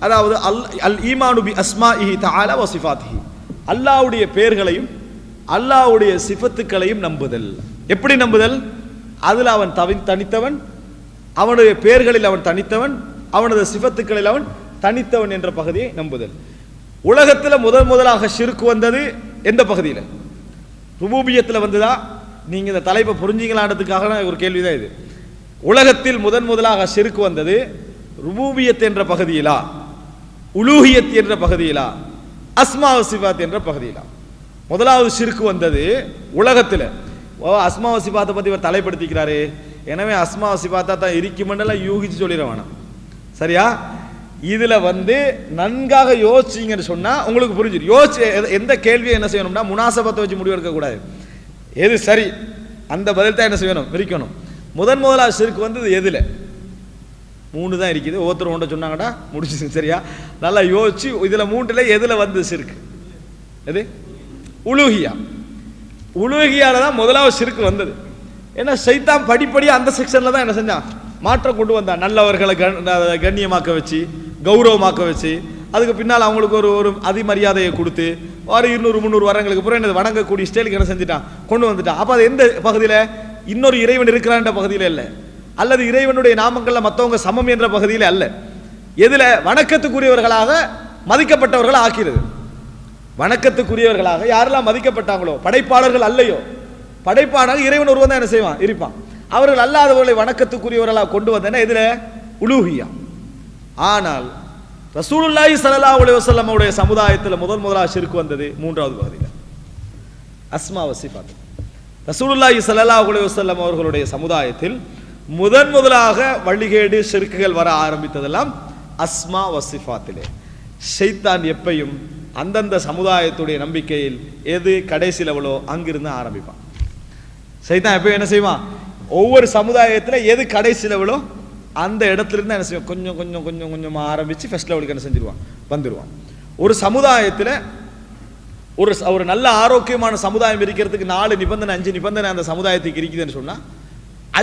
அதாவது அல் ஈமானு பி அஸ்மாஇஹி தஆலா வ சிஃபாத்திஹி, அல்லாஹ்வுடைய பெயர்களையும் அல்லாஹ்வுடைய சிஃபத்துக்களையும் நம்புதல். எப்படி நம்புதல்? அதில் அவன் தனித்தவன், அவனுடைய பெயர்களில் அவன் தனித்தவன், அவனது சிஃபத்துக்களில் அவன் தனித்தவன் என்ற பகுதியை நம்புதல். உலகத்தில் முதலாக ஷிர்க் வந்தது எந்த பகுதியில்? ருபூபியத்தில் வந்ததா? நீங்கள் இந்த தலைப்பை புரிஞ்சிங்களான்றதுக்காக ஒரு கேள்விதான் இது. உலகத்தில் முதலாக ஷிர்க் வந்தது ருபூபியத் என்ற பகுதியிலா, உலூஹியத் என்ற பகுதியிலா, அஸ்மா சிஃபாத் என்ற பகுதியிலா? முதலாவது ஷிர்க் வந்தது உலகத்தில். அஸ்மா சிஃபாத்தை பற்றி இவர் தலைப்படுத்திக்கிறாரு, எனவே அஸ்மா சிஃபாத்தா தான் இருக்குமெல்லாம் யூகிச்சு சொல்லிட வேணாம். சரியா? இதுல நன்காக யோசிச்சிங்கன்னு சொன்னா உங்களுக்கு புரிஞ்சிடும். யோசிச்சு எந்த கேள்வியை என்ன செய்யணும்னா முனாசபத்தை வச்சு முடிவு எடுக்க கூடாது. எது சரி அந்த பதில் தான் என்ன செய்யணும், விரிக்கணும். முதலாவது ஷிர்க் வந்தது எதுல? 3 தான் இருக்குது. ஒவ்வொருத்தர் ஒன்றை சொன்னாங்கடா முடிச்சு. சரியா? நல்லா யோசிச்சு இதுல 3ல எதுல வந்து ஷிர்க்? எது? உலூஹியா. உலூஹியால தான் முதலாவது ஷிர்க் வந்தது. ஏன்னா ஷைத்தான் படிப்படியா அந்த செக்ஷன்ல தான் என்ன செஞ்சான், மாற்றம் கொண்டு வந்தான். நல்லவர்களை கண்ணியமாக்க வச்சு, கௌரவமாக்க வச்சு, அதுக்கு பின்னால் அவங்களுக்கு ஒரு அதிமரியாதையை கொடுத்து, ஒரு 200-300 வருடங்களுக்கு அப்புறம் என்ன வணங்கக்கூடிய ஸ்டைலுக்கு என்ன செஞ்சுட்டான், கொண்டு வந்துட்டான். அப்போ அது எந்த பகுதியில்? இன்னொரு இறைவன் இருக்கிறான்ற பகுதியில் அல்ல, அல்லது இறைவனுடைய நாமங்கள்ல மற்றவங்க சமம் என்ற பகுதியில் அல்ல. எதுல? வணக்கத்துக்குரியவர்களாக மதிக்கப்பட்டவர்கள் ஆக்கிறது. வணக்கத்துக்குரியவர்களாக யாரெல்லாம் மதிக்கப்பட்டாங்களோ, படைப்பாளர்கள் அல்லையோ, படைப்பானாக இறைவன் ஒருவன் தான் என்ன செய்வான், இருப்பான். அவர்கள் அல்லாதவர்களை வணக்கத்துக்குரியவர்களாக கொண்டு வந்தன எதுல? உலூஹியா. ஆனால் ரசூலுல்லாஹி ஸல்லல்லாஹு அலைஹி வஸல்லம் உடைய சமுதாயத்தில் முதலாக ஷிர்க் வந்தது 3வது பகுதியில், அஸ்மா வ சிஃபாத். ரசூலுல்லாஹி ஸல்லல்லாஹு அலைஹி வஸல்லம் அவர்களுடைய சமுதாயத்தில் முதலாக வழிகேடு ஷிர்க்குகள் வர ஆரம்பித்ததெல்லாம் அஸ்மா வ சிஃபாத்திலே. ஷைத்தான் எப்பையும் அந்தந்த சமுதாயத்துடைய நம்பிக்கையில் எது கடைசி லெவலோ அங்கிருந்து ஆரம்பிப்பான். ஷைத்தான் எப்பயும் என்ன செய்வான், ஒவ்வொரு சமுதாயத்தில் எது கடைசி லெவலோ அந்த இடத்துல இருந்து என்ன செய்வான், கொஞ்சம் கொஞ்சம் கொஞ்சம் கொஞ்சமாக ஆரம்பித்து ஃபர்ஸ்ட் லெவலுக்கு என்ன செஞ்சிருவான், வந்துடுவான். ஒரு சமுதாயத்தில் ஒரு நல்ல ஆரோக்கியமான சமுதாயம் இருக்கிறதுக்கு 4 நிபந்தனை 5 நிபந்தனை அந்த சமுதாயத்துக்கு இருக்குதுன்னு சொன்னால்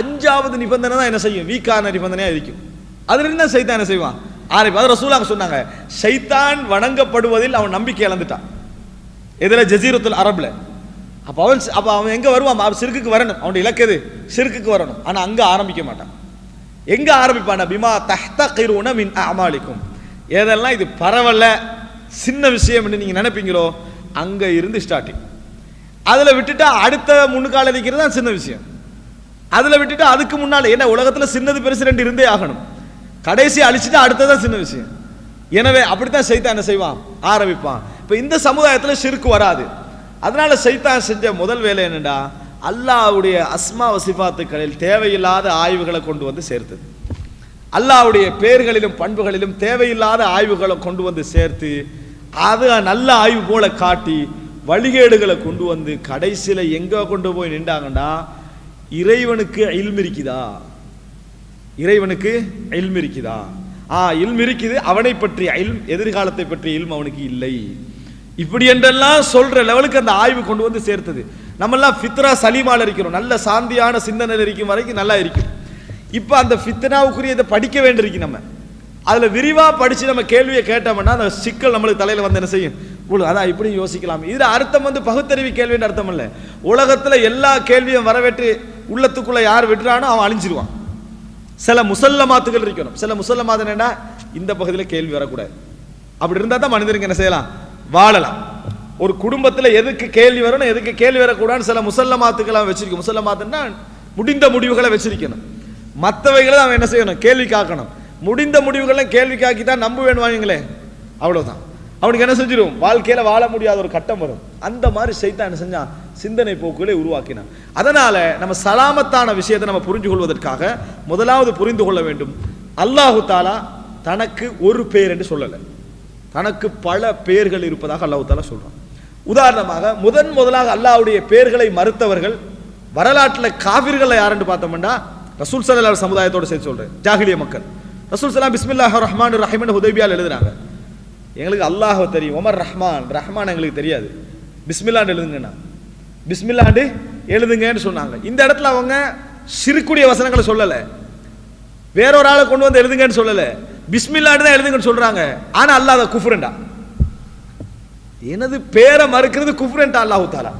5வது நிபந்தனை தான் என்ன செய்யும், வீக்கான நிபந்தனையாக இருக்கும். அதுலேருந்து தான் ஷைத்தான் என்ன செய்வான், ஆரம்பிப்பான். அது ரசூலுல்லாஹ் சொன்னாங்க, ஷைத்தான் வணங்கப்படுவதில் அவன் நம்பிக்கை இழந்துட்டான். இதில் ஜசீரத்துல் அரபில். அப்போ அவன் எங்கே வருவான், அவன் ஷிர்க்குக்கு வரணும். அவனுடைய இலக்கு எது, ஷிர்க்குக்கு வரணும். ஆனால் அங்கே ஆரம்பிக்க மாட்டான். எங்கே ஆரம்பிப்பான்? பிமா தஹ்தகிருன மின் அமாலிக்கும். ஏதெல்லாம் இது பரவல சின்ன விஷயம் என்று நீங்கள் நினைப்பீங்களோ அங்கே இருந்து ஸ்டார்டிங். அதில் விட்டுட்டா அடுத்த முன்னுக்கால நிற்கிறது தான் சின்ன விஷயம். அதில் விட்டுட்டா அதுக்கு முன்னால், ஏன்னா உலகத்தில் சின்னது பெருசு 2 இருந்தே ஆகணும். கடைசி அழிச்சுட்டா அடுத்ததான் சின்ன விஷயம். எனவே அப்படித்தான் ஷைத்தான் என்ன செய்வான், ஆரம்பிப்பான். இப்போ இந்த சமுதாயத்தில் ஷிர்க் வராது. அதனால ஷைத்தான் செஞ்ச முதல் வேலை என்னடா, அல்லாஹ்வுடைய அஸ்மா வ சிஃபாத்துக்களில் தேவையில்லாத ஆய்வுகளை கொண்டு வந்து சேர்த்தது. அல்லாஹ்வுடைய பெயர்களிலும் பண்புகளிலும் தேவையில்லாத ஆய்வுகளை கொண்டு வந்து சேர்த்து அது நல்ல ஆய்வு போல காட்டி வழிகேடுகளை கொண்டு வந்து கடைசியில் எங்கே கொண்டு போய் நின்றாங்கண்டா, இறைவனுக்கு இல்ம் இருக்குதா, இறைவனுக்கு இல்ம் இருக்குதா, இல்ம் இருக்குது, அவனை பற்றிய இல்ம், எதிர்காலத்தை பற்றிய இல்ம் அவனுக்கு இல்லை, இப்படி என்றெல்லாம் சொல்ற லெவலுக்கு அந்த ஆய்வு கொண்டு வந்து சேர்த்தது. நம்மெல்லாம் ஃபித்ரா சலீமால இருக்கிறோம், நல்ல சாந்தியான சிந்தனை இருக்கும் வரைக்கும் நல்லா இருக்கும். இப்போ அந்த ஃபித்னாவுக்குரிய இதை படிக்க வேண்டியிருக்கு. நம்ம அதில் விரிவாக படித்து நம்ம கேள்வியை கேட்டோம்னா அந்த சிக்கல் நம்மளுக்கு தலையில் வந்து என்ன செய்யும், அதான் இப்படி யோசிக்கலாம். இதில் அர்த்தம் பகுத்தறிவு கேள்வின்னு அர்த்தம் இல்லை. உலகத்தில் எல்லா கேள்வியும் வரவேற்று உள்ளத்துக்குள்ளே யார் விட்டுறானோ அவன் அழிஞ்சிருவான். சில முசல்லமாத்துகள் இருக்கணும். சில முசல்லமாத்து என்னன்னா இந்த பகுதியில் கேள்வி வரக்கூடாது. அப்படி இருந்தால் தான் மனிதனுக்கு என்ன செய்யலாம், வாழலாம். ஒரு குடும்பத்தில் எதுக்கு கேள்வி வரணும், எதுக்கு கேள்வி வரக்கூடாதுன்னு சில முசல்லமாத்துக்கெல்லாம் வச்சிருக்கணும். முசல்லமாத்துன்னா முடிந்த முடிவுகளை வச்சிருக்கணும். மற்றவைகளை அவன் என்ன செய்யணும், கேள்வி காக்கணும். முடிந்த முடிவுகளை கேள்வி காக்கி தான் நம்புவேன் வாங்களே, அவ்வளோதான். அவனுக்கு என்ன செஞ்சிடும், வாழ்க்கையில வாழ முடியாத ஒரு கட்டம் வரும். அந்த மாதிரி ஷைத்தான் என்ன செஞ்சான், சிந்தனை போக்குகளை உருவாக்கினான். அதனால நம்ம சலாமத்தான விஷயத்தை நம்ம புரிஞ்சு கொள்வதற்காக முதலாவது புரிந்து கொள்ள வேண்டும், அல்லாஹு தாலா தனக்கு ஒரு பெயர் என்று சொல்லலை, தனக்கு பல பெயர்கள் இருப்பதாக அல்லாஹு தாலா சொல்றான். உதாரணமாக முதலாக அல்லாஹ்வுடைய பெயர்களை மறுத்தவர்கள் வரலாற்றில் காபிர்கள் யாருன்னு பார்த்தோம்னா ரசூல் ஸல்லல்லாஹு அலைஹி சமுதாயத்தோடு சேர்த்து சொல்றேன், ஜாஹிலிய மக்கள். ரசூல் ஸல்லல்லாஹு பிஸ்மில்லாஹிர் ரஹ்மானிர் ரஹீம் ஹுதைபியால எழுதுறாங்க, எங்களுக்கு அல்லாஹ் தெரியும், உமர் ரஹ்மான் எங்களுக்கு தெரியாது, பிஸ்மில்லான்னு எழுதுங்கண்ணா, பிஸ்மில்லாண்டு எழுதுங்கன்னு சொன்னாங்க. இந்த இடத்துல அவங்க ஷிர்க்குடைய வசனங்களை சொல்லலை, வேறொரு ஆளை கொண்டு வந்து எழுதுங்கன்னு சொல்லலை, பிஸ்மில்லாஹ் தான் எழுதுங்கன்னு சொல்றாங்க. ஆனா அல்லாஹ் அதை குஃப்ரண்டா, எனது பேரை மறுக்கிறது குஃப்ரண்டா அல்லாஹ் தஆலா.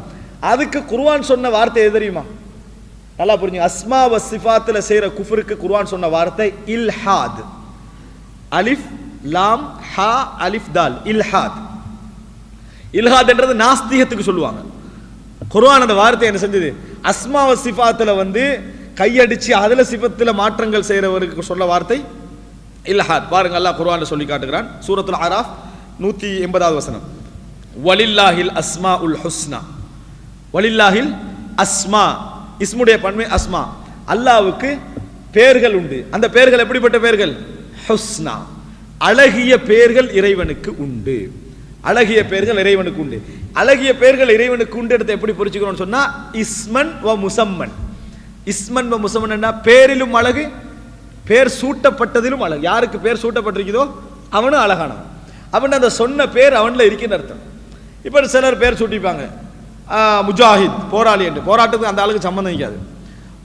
அதுக்கு குர்ஆன் சொன்ன வார்த்தை எது தெரியுமா? நல்லா புரிஞ்சுங்க. அஸ்மா வ சிஃபாத்துல செய்யற குஃப்ருக்கு குர்ஆன் சொன்ன வார்த்தை இல்ஹாத். அலிஃப் லாம் ஹா அலிஃப் தால், இல்ஹாத். இல்ஹாத் என்றது நாஸ்திகத்துக்கு சொல்லுவாங்க. குர்ஆன் அந்த வார்த்தை என்ன செஞ்சது? அஸ்மா வ சிஃபாத்துல கையடிச்சு அதுல சிஃபத்துல மாற்றங்கள் செய்யறவருக்கு சொல்ல வார்த்தை இல்ஹாத். பாருங்க அல்லாஹ் குர்ஆன்ல சொல்லி காட்டுகிறான். சூரத்துல் அராஃப் 180வது வசனம். வலில்லாஹில் அஸ்மாஉல் ஹுஸ்னா. வலில்லாஹில் அஸ்மா, இஸ்முடைய பன்மை அஸ்மா. அல்லாஹ்வுக்கு பெயர்கள் உண்டு. அந்த பெயர்கள் எப்படிப்பட்ட பெயர்கள்? ஹுஸ்னா, அழகிய பெயர்கள் இறைவனுக்கு உண்டு. அழகிய பெயர்கள் இறைவனுக்கு உண்டு. அழகிய பெயர்கள் இறைவனுக்கு உண்டு எடுத்து எப்படி புரிஞ்சுக்கணும்னு சொன்னா, இஸ்மன் வ முசம்மன். இஸ்மன் வ முசம்மன், பேரிலும் அழகு, பேர் சூட்டப்பட்டதிலும் அழகு. யாருக்கு பேர் சூட்டப்பட்டிருக்குதோ அவனும் அழகானவன். அவன் அந்த சொன்ன பேர் அவன்ல இருக்கின்ற அர்த்தம். இப்ப சிலர் பேர் சூட்டிப்பாங்க, முஜாஹித் போராளி என்று. போராட்டத்துக்கு அந்த ஆளுக்கு சம்பந்தம் வைக்காது.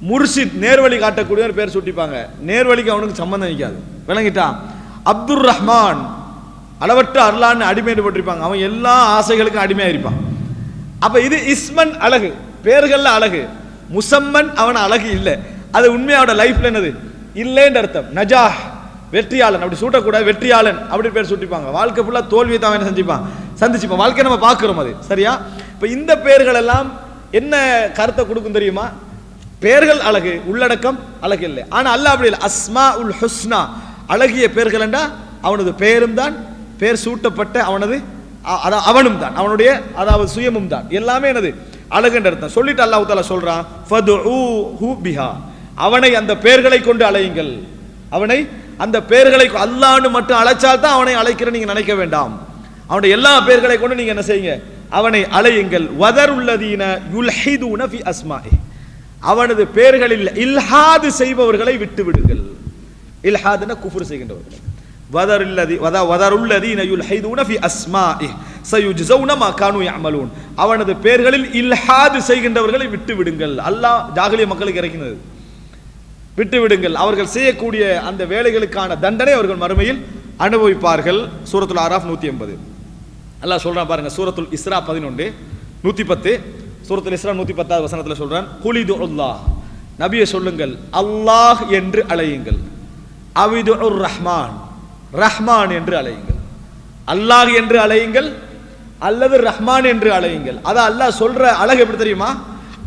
முர்ஷித் நேர்வழி காட்டக்கூடியவர் பேர் சூட்டிப்பாங்க, நேர்வழிக்கு அவனுக்கு சம்பந்தம் வைக்காது. விளங்கிட்டா? அப்துர் ரஹ்மான் அளவற்ற அருளான்னு அடிமையிட்டு போட்டிருப்பாங்க, அவன் எல்லா ஆசைகளுக்கும் அடிமையா இருப்பான். அப்ப இது இஸ்மன் அழகு, பேர்கள்ல அழகு. முசம்மன் அவன் அழகு இல்லை, அது உண்மையோட லைஃப்ல என்னது இல்லைன்னு அர்த்தம். நஜாஹ் வெற்றியாளன், அப்படி சூட்டக்கூடாது, வெற்றியாளன் அப்படி பேர் சூட்டிப்பாங்க. வாழ்க்கை ஃபுல்லா தோல்வியை தான் என்ன சந்திச்சுப்பான். வாழ்க்கை நம்ம பார்க்கிறோம் அது சரியா. இப்ப இந்த பெயர்கள் எல்லாம் என்ன கருத்தை கொடுக்கும் தெரியுமா? பெயர்கள் அழகு, உள்ளடக்கம் அழகு இல்லை. ஆனா அல்லாஹ் அப்படி இல்லை. அஸ்மா உல் ஹுஸ்னா, அழகிய பெயர்கள் என்றா அவனது பெயரும் தான், பெயர் சூட்டப்பட்ட அவனது அவனும் தான், அவனுடைய அதாவது சுயமும் தான், எல்லாமே என்னது அழகுன்ற அர்த்தம். சொல்லிட்டு அல்லாஹ் தஆலா சொல்றான், ஃபதுஊஹு பிஹா, அவனை அந்த பெயர்களை கொண்டு அழையுங்கள். அவனை அந்த பெயர்களை அல்லாஹ்னு மட்டும் அழைச்சால் தான் அவனை அழைக்கிற நீங்க நினைக்க வேண்டாம். அவனுடைய எல்லா பெயர்களை கொண்டு நீங்க என்ன செய்யுங்க? அவனை அழையுங்கள். வதருல்லதீன யுல்ஹிதுன ஃபி அஸ்மாஇ, அவனது பெயர்களில் இல்ஹாது செய்பவர்களை விட்டு விடுங்கள். இல்ஹாதுன குஃப்ர் செய்கின்றவர்கள். வதருல்லதீன யுல்ஹிதுன ஃபி அஸ்மாஇ சயுஜ்ஸௌன மா கானூ யஅமலூன், அவனது பெயர்களில் இல்ஹாது செய்கின்றவர்களை விட்டு விடுங்கள். அல்லாஹ் ஜாகிலிய மக்களுக்கு இறக்கினது. விட்டு விடுங்கள், அவர்கள் செய்யக்கூடிய அந்த வேலைகளுக்கான தண்டனை அவர்கள் மறுமையில் அனுபவிப்பார்கள். சூரத்துல் ஆராஃப் 180. அல்லாஹ் சொல்றான் பாருங்க, சூரத்துல் இஸ்ரா 11 110. சூரத்துல் இஸ்ரா 110வது வசனத்துல சொல்றான், குலிதுல்லாஹ், நபியே சொல்லுங்கள், அல்லாஹ் என்று அழையுங்கள். அவிதுர் ரஹ்மான், ரஹ்மான் என்று அழையுங்கள். அல்லாஹ் என்று அழையுங்கள் அல்லது ரஹ்மான் என்று அழையுங்கள். அதான் அல்லாஹ் சொல்ற அழகு எப்படி தெரியுமா?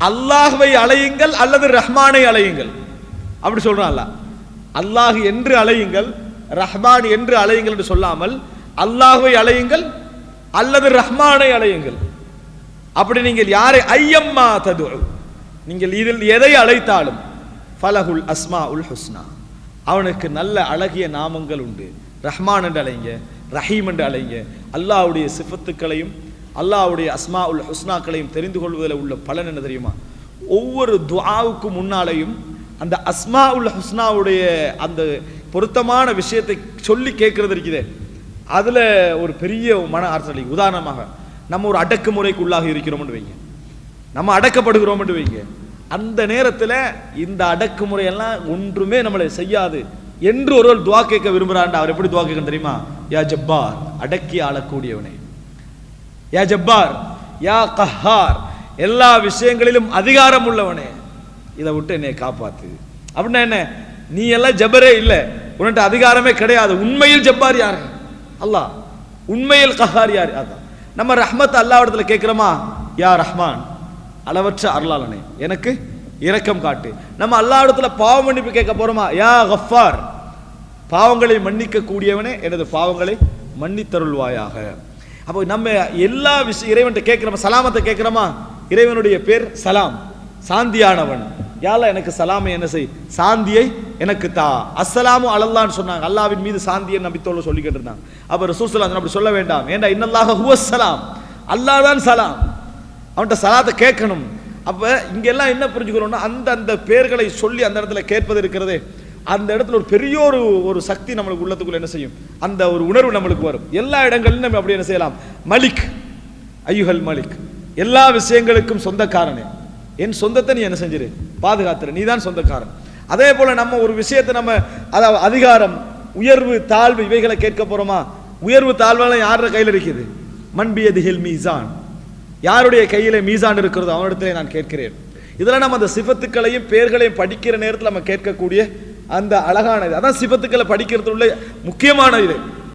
அல்லாஹ்வை அழையுங்கள் அல்லது ரஹ்மானை அழையுங்கள் அப்படி சொல்றான் அல்லாஹ். அல்லாஹ் என்று அழையுங்கள், ரஹ்மான் என்று அழையுங்கள் என்று சொல்லாமல் அல்லாஹ்வை அழையுங்கள் அல்லது ரஹ்மானை அழையுங்கள். அப்படி நீங்கள் யாரை ஐயம்மா தது, நீங்கள் இதில் எதை அழைத்தாலும் ஃபலஹுல் அஸ்மா உல் ஹுஸ்னா, அவனுக்கு நல்ல அழகிய நாமங்கள் உண்டு. ரஹ்மான் என்று அழைங்க, ரஹீம் என்று அழைங்க. அல்லாஹ்வுடைய சிஃபத்துக்களையும் அல்லாஹ்வுடைய அஸ்மா உல் ஹுஸ்னாக்களையும் தெரிந்து கொள்வதில் உள்ள பலன் என்ன தெரியுமா? ஒவ்வொரு துஆவுக்கு முன்னாலேயும் அந்த அஸ்மா உல் ஹுஸ்னாவுடைய அந்த பொருத்தமான விஷயத்தை சொல்லி கேட்கறது இருக்குதே, அதுல ஒரு பெரிய மன ஆற்றல். உதாரணமாக நம்ம ஒரு அடக்குமுறைக்கு உள்ளாக இருக்கிறோம்னு வைங்க, நம்ம அடக்கப்படுகிறோம் என்று வைங்க. அந்த நேரத்தில் இந்த அடக்குமுறையெல்லாம் ஒன்றுமே நம்மளை செய்யாது என்று ஒருவர் துவா கேட்க விரும்புகிறான். அவர் எப்படி துவா கேட்க தெரியுமா? யா ஜப்பார், அடக்கி ஆளக்கூடியவனே. யா ஜப்பார், யா கஹார், எல்லா விஷயங்களிலும் அதிகாரம் உள்ளவனே, இதை விட்டு என்னை காப்பாத்து. அப்படின்னா என்ன? நீ எல்லாம் ஜப்பரே இல்லை, உன்கிட்ட அதிகாரமே கிடையாது. உண்மையில் ஜப்பார் யாரு? அல்லாஹ். உண்மையில் கஹார் யார்? அதான். நம்ம ரஹ்மத் அல்லாஹ் இடத்துல கேட்கிறோமா? யா ரஹ்மான், அளவற்ற அருளாளனே, எனக்கு இரக்கம் காட்டு. நம்ம அல்லாஹ் இடத்துல பாவ மன்னிப்பு கேட்க போறோமா? யா கஃபார், பாவங்களை மன்னிக்க கூடியவனே, எனது பாவங்களை மன்னித்தருள்வாயாக. அப்போ நம்ம எல்லா விஷயம் இறைவன்கிட்ட கேட்கிறோமா? சலாமத்தை கேட்கிறோமா? இறைவனுடைய பேர் சலாம், சாந்தியானவன். யாழ்லா எனக்கு சலாமை என்ன செய், சாந்தியை எனக்கு தா. அஸ்ஸலாமு அலல்லான்னு சொன்னாங்க, அல்லாவின் மீது சாந்தியை நபித்தோல சொல்லிக்கிட்டு இருந்தாங்க. அப்ப ரசூல் ஸல்லல்லாஹு அலைஹி வஸல்லம் அப்படி சொல்ல வேண்டாம். ஏண்டா இன்னல்லாஹ ஹுவஸ் சலாம், அல்லாஹ் தான் சலாம், அவன்கிட்ட சலாத்தை கேட்கணும். அப்ப இங்க எல்லாம் என்ன புரிஞ்சுக்கிறோம்னா, அந்த பேர்களை சொல்லி அந்த இடத்துல கேட்பது இருக்கிறதே, அந்த இடத்துல ஒரு பெரிய ஒரு சக்தி நம்மளுக்கு உள்ளத்துக்குள்ள என்ன செய்யும், அந்த ஒரு உணர்வு நம்மளுக்கு வரும். எல்லா இடங்களிலும் நம்ம அப்படி என்ன செய்யலாம்? மலிக், ஐயுஹல் மலிக், எல்லா விஷயங்களுக்கும் சொந்தக்காரனே, என் சொந்தத்தை நீ என்ன செஞ்சிரு, பாதுகாத்துற, நீ தான் சொந்தக்காரன். அதே போல நம்ம ஒரு விஷயத்தை நம்ம, அதாவது அதிகாரம், உயர்வு தாழ்வு இவைகளை கேட்க போறோமா? உயர்வு தாழ்வுலாம் யாரோட கையில் இருக்குது? மன்பியதிஹில் மீசான், யாருடைய கையிலே மீசான் இருக்கிறதோ அவனிடத்திலே நான் கேட்கிறேன். இதெல்லாம் நம்ம அந்த சிஃபத்துக்களையும் பெயர்களையும் படிக்கிற நேரத்தில் நம்ம கேட்கக்கூடிய அந்த அழகான இது. அதான் சிஃபத்துக்களை படிக்கிறது உள்ள முக்கியமான இது.